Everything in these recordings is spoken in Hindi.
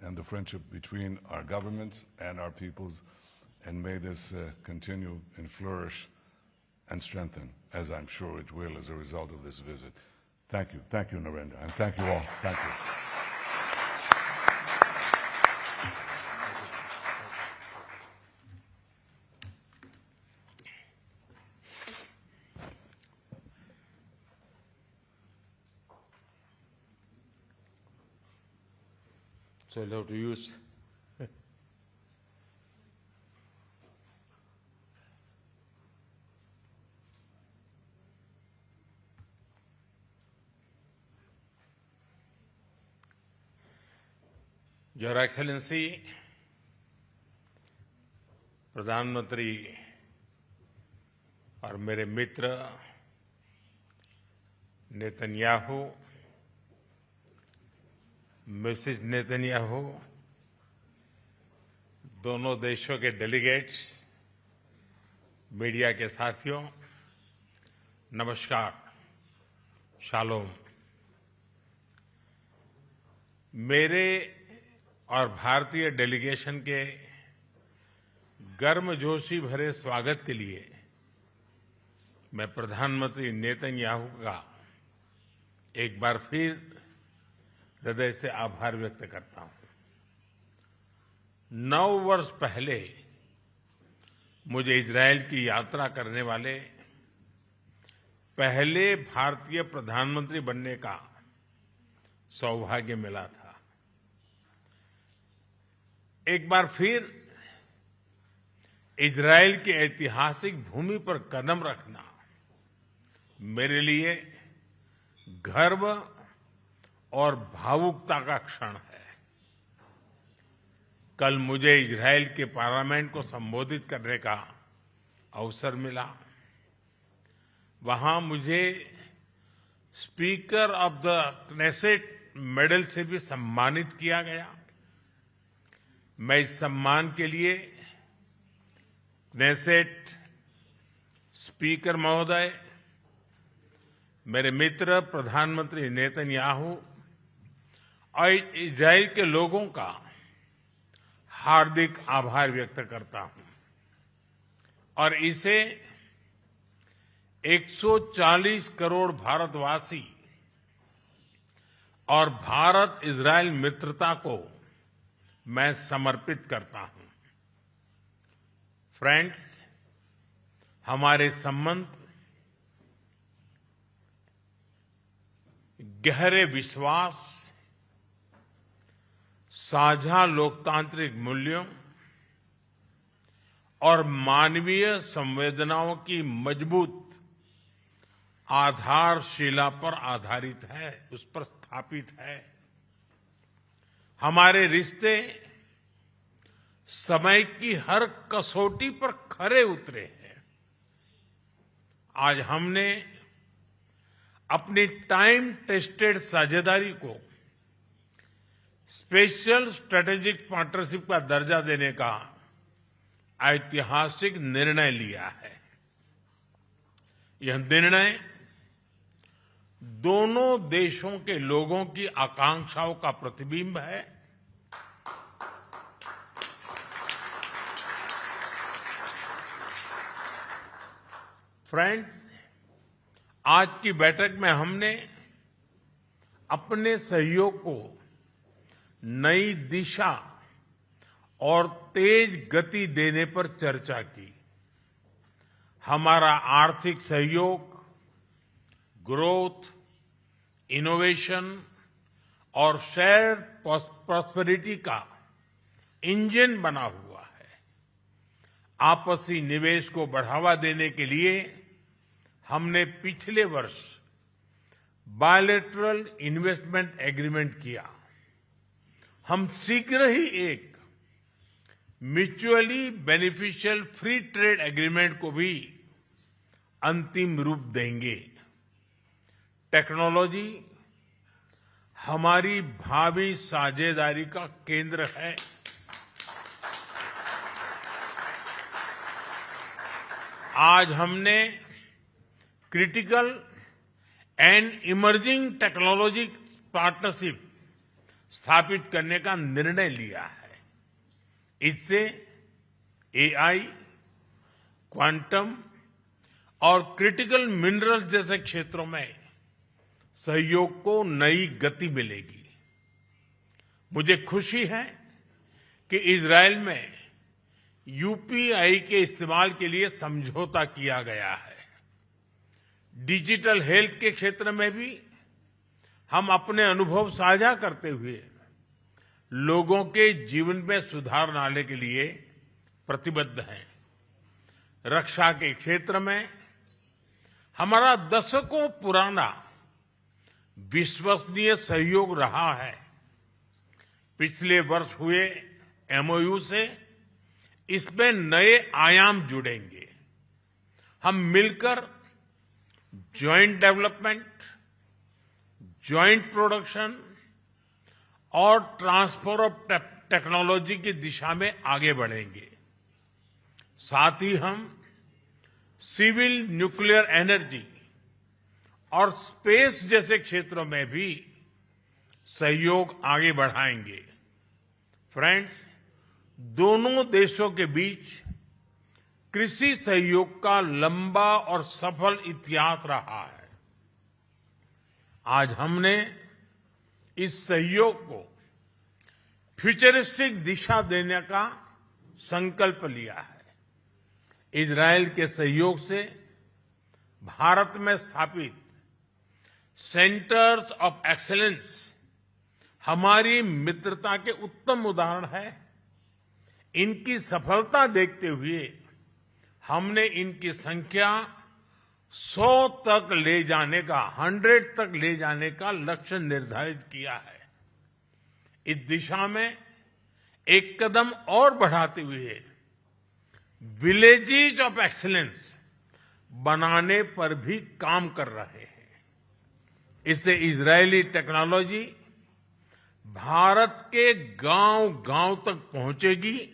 and the friendship between our governments and our peoples, and may this continue and flourish and strengthen, as I'm sure it will as a result of this visit. Thank you, Narendra, and thank you all. Thank you. So I'll have to use. Your Excellency, प्रधानमंत्री और मेरे मित्र नेतन्याहू, मिसेस नेतन्याहू, दोनों देशों के डेलीगेट्स, मीडिया के साथियों, नमस्कार, शालोम। मेरे और भारतीय डेलीगेशन के गर्मजोशी भरे स्वागत के लिए मैं प्रधानमंत्री नेतन्याहू का एक बार फिर हृदय से आभार व्यक्त करता हूं। 9 वर्ष पहले मुझे इजरायल की यात्रा करने वाले पहले भारतीय प्रधानमंत्री बनने का सौभाग्य मिला था। एक बार फिर इजरायल की ऐतिहासिक भूमि पर कदम रखना मेरे लिए गर्व और भावुकता का क्षण है। कल मुझे इजरायल के पार्लियामेंट को संबोधित करने का अवसर मिला। वहां मुझे speaker of the Knesset medal से भी सम्मानित किया गया। मैं इस सम्मान के लिए क्नेसेट स्पीकर महोदय, मेरे मित्र प्रधानमंत्री नेतन्याहू और इजरायल के लोगों का हार्दिक आभार व्यक्त करता हूं और इसे 140 करोड़ भारतवासी और भारत इजरायल मित्रता को मैं समर्पित करता हूं। फ्रेंड्स, हमारे संबंध गहरे विश्वास, साझा लोकतांत्रिक मूल्यों और मानवीय संवेदनाओं की मजबूत आधारशिला पर आधारित है, उस पर स्थापित है। हमारे रिश्ते समय की हर कसौटी पर खरे उतरे हैं। आज हमने अपनी टाइम टेस्टेड साझेदारी को स्पेशल स्ट्रेटेजिक पार्टनरशिप का दर्जा देने का ऐतिहासिक निर्णय लिया है। यह निर्णय दोनों देशों के लोगों की आकांक्षाओं का प्रतिबिंब है। फ्रेंड्स, आज की बैठक में हमने अपने सहयोग को नई दिशा और तेज गति देने पर चर्चा की। हमारा आर्थिक सहयोग ग्रोथ, इनोवेशन और शेयर प्रॉस्पेरिटी का इंजन बना हुआ है। आपसी निवेश को बढ़ावा देने के लिए हमने पिछले वर्ष बायलैटरल इन्वेस्टमेंट एग्रीमेंट किया। हम शीघ्र ही एक mutually beneficial free trade agreement को भी अंतिम रूप देंगे। टेक्नोलॉजी हमारी भावी साझेदारी का केंद्र है। आज हमने critical and emerging technology partnership स्थापित करने का निर्णय लिया है। इससे एआई, क्वांटम और क्रिटिकल मिनरल्स जैसे क्षेत्रों में सहयोग को नई गति मिलेगी। मुझे खुशी है कि इजरायल में यूपीआई के इस्तेमाल के लिए समझौता किया गया है। डिजिटल हेल्थ के क्षेत्र में भी हम अपने अनुभव साझा करते हुए लोगों के जीवन में सुधार लाने के लिए प्रतिबद्ध हैं। रक्षा के क्षेत्र में हमारा दशकों पुराना विश्वसनीय सहयोग रहा है। पिछले वर्ष हुए एमओयू से इसमें नए आयाम जुड़ेंगे। हम मिलकर जॉइंट डेवलपमेंट, जॉइंट प्रोडक्शन और ट्रांसफर ऑफ टेक्नोलॉजी की दिशा में आगे बढ़ेंगे। साथ ही हम सिविल न्यूक्लियर एनर्जी और स्पेस जैसे क्षेत्रों में भी सहयोग आगे बढ़ाएंगे। फ्रेंड्स, दोनों देशों के बीच कृषि सहयोग का लंबा और सफल इतिहास रहा है। आज हमने इस सहयोग को फ्यूचरिस्टिक दिशा देने का संकल्प लिया है। इजरायल के सहयोग से भारत में स्थापित सेंटर्स ऑफ एक्सीलेंस हमारी मित्रता के उत्तम उदाहरण है। इनकी सफलता देखते हुए हमने इनकी संख्या 100 तक ले जाने का 100 तक ले जाने का लक्ष्य निर्धारित किया है। इस दिशा में एक कदम और बढ़ाते हुए विलेजेस ऑफ एक्सीलेंस बनाने पर भी काम कर रहे हैं। इससे इजरायली टेक्नोलॉजी भारत के गांव-गांव तक पहुंचेगी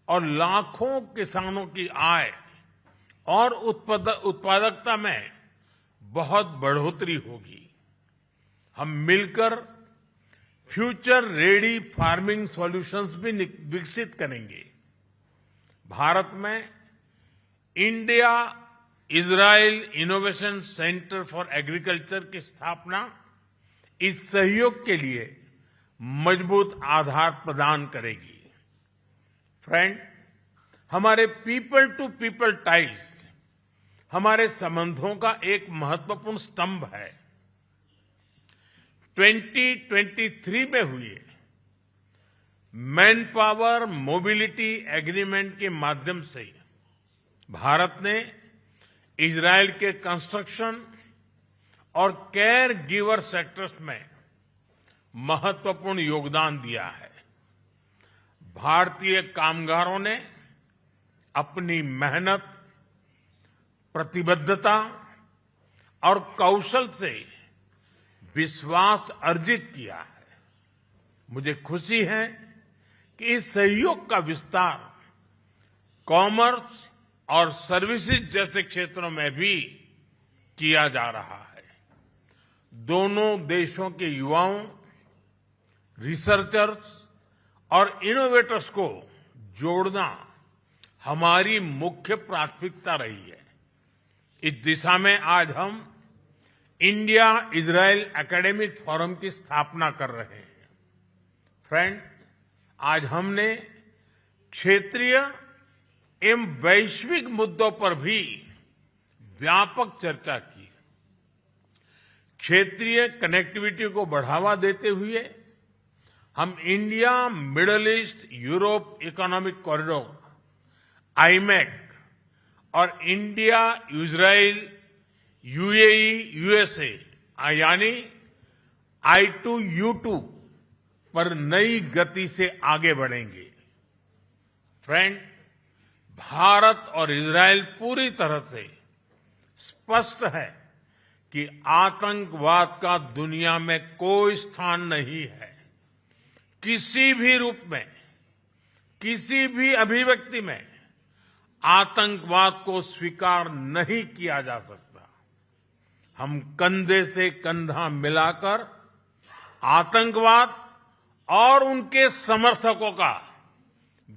और लाखों किसानों की आय और उत्पादकता में बहुत बढ़ोतरी होगी। हम मिलकर फ्यूचर रेडी फार्मिंग सॉल्यूशंस भी विकसित करेंगे। भारत में India Israel innovation centre for agriculture की स्थापना इस सहयोग के लिए मजबूत आधार प्रदान करेगी। फ्रेंड्स, हमारे पीपल टू पीपल टाइज हमारे संबंधों का एक महत्वपूर्ण स्तंभ है। 2023 में हुए मैन पावर मोबिलिटी एग्रीमेंट के माध्यम से भारत ने इजरायल के कंस्ट्रक्शन और केयर गिवर सेक्टर्स में महत्वपूर्ण योगदान दिया है। भारतीय कामगारों ने अपनी मेहनत, प्रतिबद्धता और कौशल से विश्वास अर्जित किया है। मुझे खुशी है कि इस सहयोग का विस्तार कॉमर्स और सर्विसेज जैसे क्षेत्रों में भी किया जा रहा है। दोनों देशों के युवाओं, रिसर्चर्स और इनोवेटर्स को जोड़ना हमारी मुख्य प्राथमिकता रही है। इस दिशा में आज हम इंडिया इजराइल एकेडमिक फोरम की स्थापना कर रहे हैं। फ्रेंड्स, आज हमने क्षेत्रीय एवं वैश्विक मुद्दों पर भी व्यापक चर्चा की। क्षेत्रीय कनेक्टिविटी को बढ़ावा देते हुए हम India middle east Europe economic corridor IMEC और इंडिया इजराइल यूएई यूएसए यानी I2U2 पर नई गति से आगे बढ़ेंगे। फ्रेंड्स, भारत और इजराइल पूरी तरह से स्पष्ट है कि आतंकवाद का दुनिया में कोई स्थान नहीं है। किसी भी रूप में, किसी भी अभिव्यक्ति में आतंकवाद को स्वीकार नहीं किया जा सकता। हम कंधे से कंधा मिलाकर आतंकवाद और उनके समर्थकों का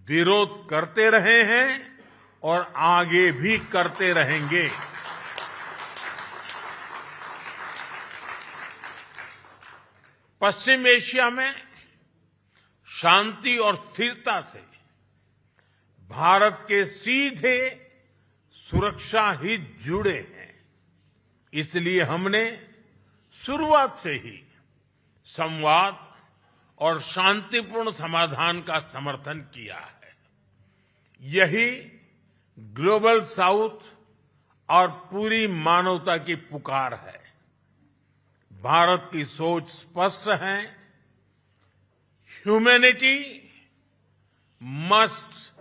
विरोध करते रहे हैं और आगे भी करते रहेंगे। पश्चिम एशिया में शांति और स्थिरता से भारत के सीधे सुरक्षा हित जुड़े हैं। इसलिए हमने शुरुआत से ही संवाद और शांतिपूर्ण समाधान का समर्थन किया है। यही ग्लोबल साउथ और पूरी मानवता की पुकार है। भारत की सोच स्पष्ट है। Humanity must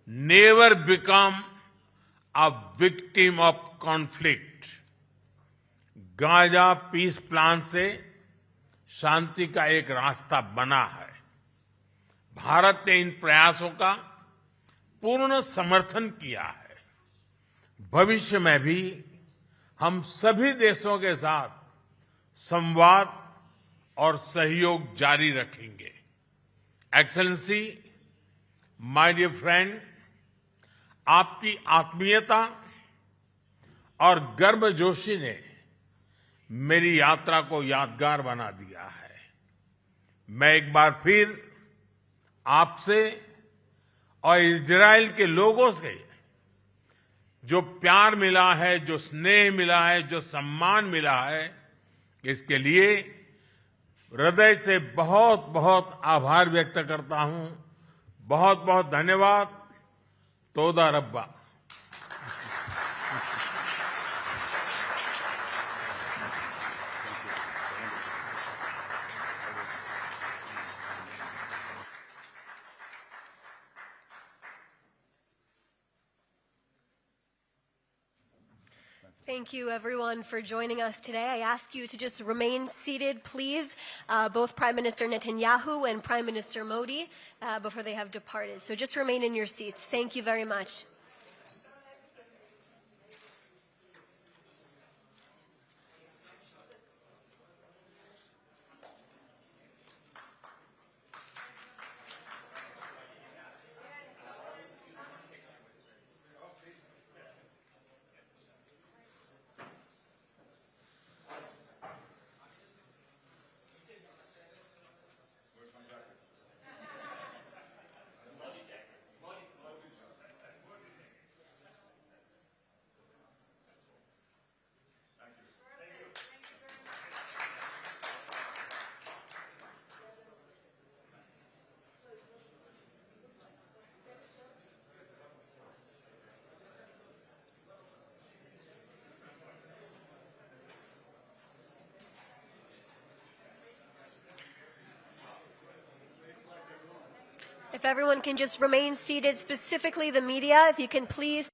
never become a victim of conflict. Gaza peace plan से शांति का एक रास्ता बना है। भारत ने इन प्रयासों का पूर्ण समर्थन किया है। भविष्य में भी हम सभी देशों के साथ संवाद और सहयोग जारी रखेंगे। एक्सेलेंसी, माय डियर फ्रेंड, आपकी आत्मीयता और गर्मजोशी ने मेरी यात्रा को यादगार बना दिया है। मैं एक बार फिर आपसे और इजराइल के लोगों से जो प्यार मिला है, जो स्नेह मिला है, जो सम्मान मिला है, इसके लिए हृदय से बहुत बहुत आभार व्यक्त करता हूं। बहुत बहुत धन्यवाद। तोदा रब्बा। Thank you, everyone, for joining us today. I ask you to just remain seated, please, both Prime Minister Netanyahu and Prime Minister Modi, before they have departed. So just remain in your seats. Thank you very much. If everyone can just remain seated, specifically the media, if you can please